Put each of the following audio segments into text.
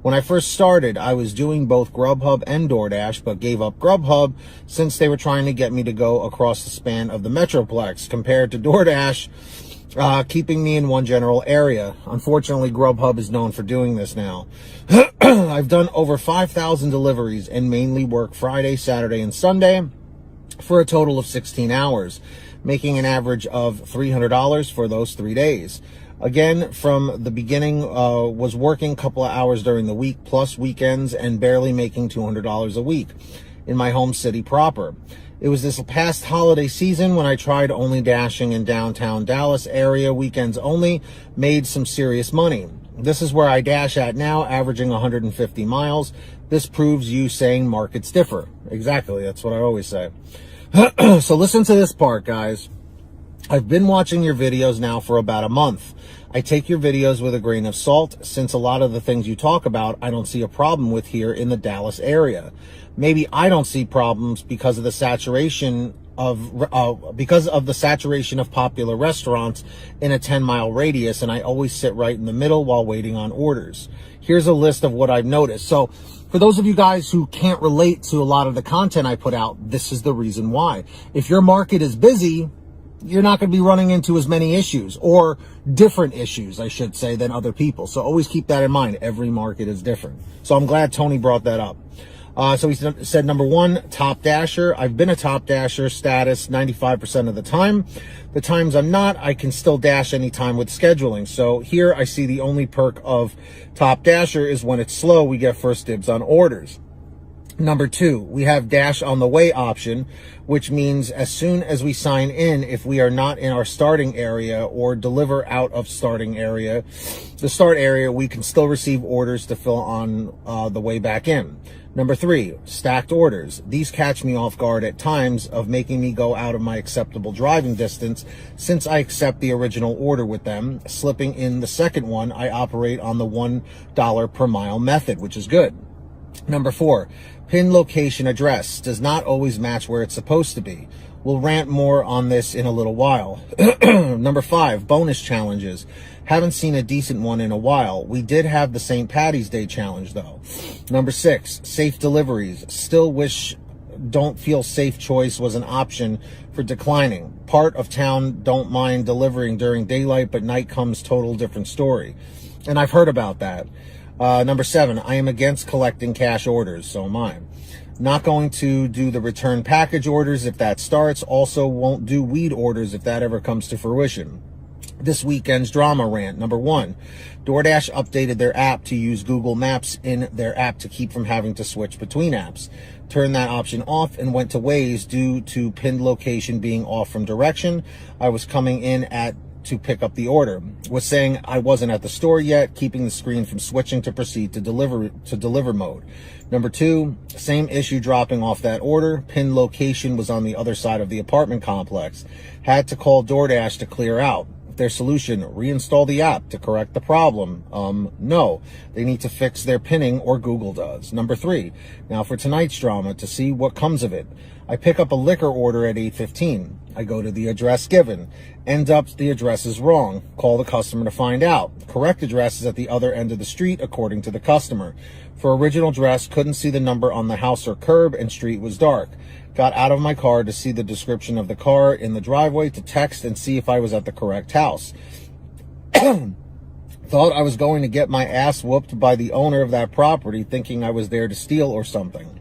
When I first started, I was doing both GrubHub and DoorDash, but gave up GrubHub since they were trying to get me to go across the span of the Metroplex, compared to DoorDash, keeping me in one general area. Unfortunately, GrubHub is known for doing this now. I've done over 5,000 deliveries and mainly work Friday, Saturday, and Sunday for a total of 16 hours, making an average of $300 for those 3 days. Again, from the beginning, was working a couple of hours during the week plus weekends and barely making $200 a week in my home city proper. It was this past holiday season when I tried only dashing in downtown Dallas area, weekends only, made some serious money. This is where I dash at now, averaging 150 miles. This proves you saying markets differ. Exactly, that's what I always say. So listen to this part, guys. I've been watching your videos now for about a month. I take your videos with a grain of salt, since a lot of the things you talk about I don't see a problem with here in the Dallas area. Maybe I don't see problems because of the saturation of popular restaurants in a 10-mile radius, and I always sit right in the middle while waiting on orders. Here's a list of what I've noticed. So for those of you guys who can't relate to a lot of the content I put out, this is the reason why. If your market is busy, you're not going to be running into as many issues, or different issues, I should say, than other people. So always keep that in mind. Every market is different. So I'm glad Tony brought that up. So he said, number one, top dasher. I've been a top dasher status 95% of the time. The times I'm not, I can still dash anytime with scheduling. So here I see the only perk of top dasher is when it's slow, we get first dibs on orders. Number two, we have dash on the way option, which means as soon as we sign in, if we are not in our starting area or deliver out of starting area, the start area, we can still receive orders to fill on the way back in. Number three, stacked orders. These catch me off guard at times of making me go out of my acceptable driving distance, since I accept the original order with them. Slipping in the second one, I operate on the $1 per mile method, which is good. Number four, pin location address does not always match where it's supposed to be. We'll rant more on this in a little while. Number five, bonus challenges. Haven't seen a decent one in a while. We did have the St. Patty's Day challenge though. Number six, safe deliveries. Still wish don't feel safe choice was an option for declining. Part of town don't mind delivering during daylight, but night comes total different story. And I've heard about that. Number seven, I am against collecting cash orders. So am I. Not going to do the return package orders if that starts. Also won't do weed orders if that ever comes to fruition. This weekend's drama rant. Number one, DoorDash updated their app to use Google Maps in their app to keep from having to switch between apps. Turned that option off and went to Waze due to pinned location being off from direction I was coming in at to pick up the order. Was saying I wasn't at the store yet, keeping the screen from switching to proceed to deliver mode. Number two, same issue dropping off that order. Pinned location was on the other side of the apartment complex. Had to call DoorDash to clear out. Their solution, reinstall the app to correct the problem. No, they need to fix their pinning, or Google does. Number three, now for tonight's drama to see what comes of it. I pick up a liquor order at 8:15. I go to the address given. End up the address is wrong. Call the customer to find out. Correct address is at the other end of the street according to the customer. For original address, couldn't see the number on the house or curb, and street was dark. Got out of my car to see the description of the car in the driveway to text and see if I was at the correct house. Thought I was going to get my ass whooped by the owner of that property, thinking I was there to steal or something.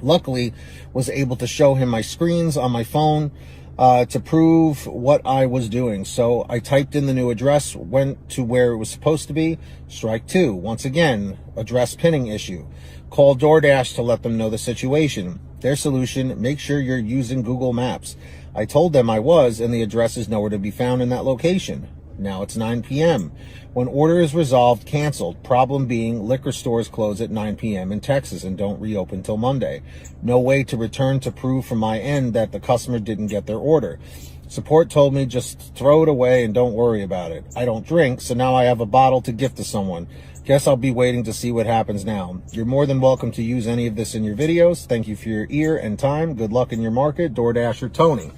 Luckily, was able to show him my screens on my phone to prove what I was doing. So I typed in the new address, went to where it was supposed to be. Strike two. Once again, address pinning issue. Call DoorDash to let them know the situation. Their solution, make sure you're using Google Maps. I told them I was, and the address is nowhere to be found in that location. Now it's 9 p.m. When order is resolved, canceled. Problem being, liquor stores close at 9 p.m. in Texas and don't reopen till Monday. No way to return to prove from my end that the customer didn't get their order. Support told me just throw it away and don't worry about it. I don't drink, so now I have a bottle to gift to someone. Guess I'll be waiting to see what happens now. You're more than welcome to use any of this in your videos. Thank you for your ear and time. Good luck in your market. DoorDasher Tony.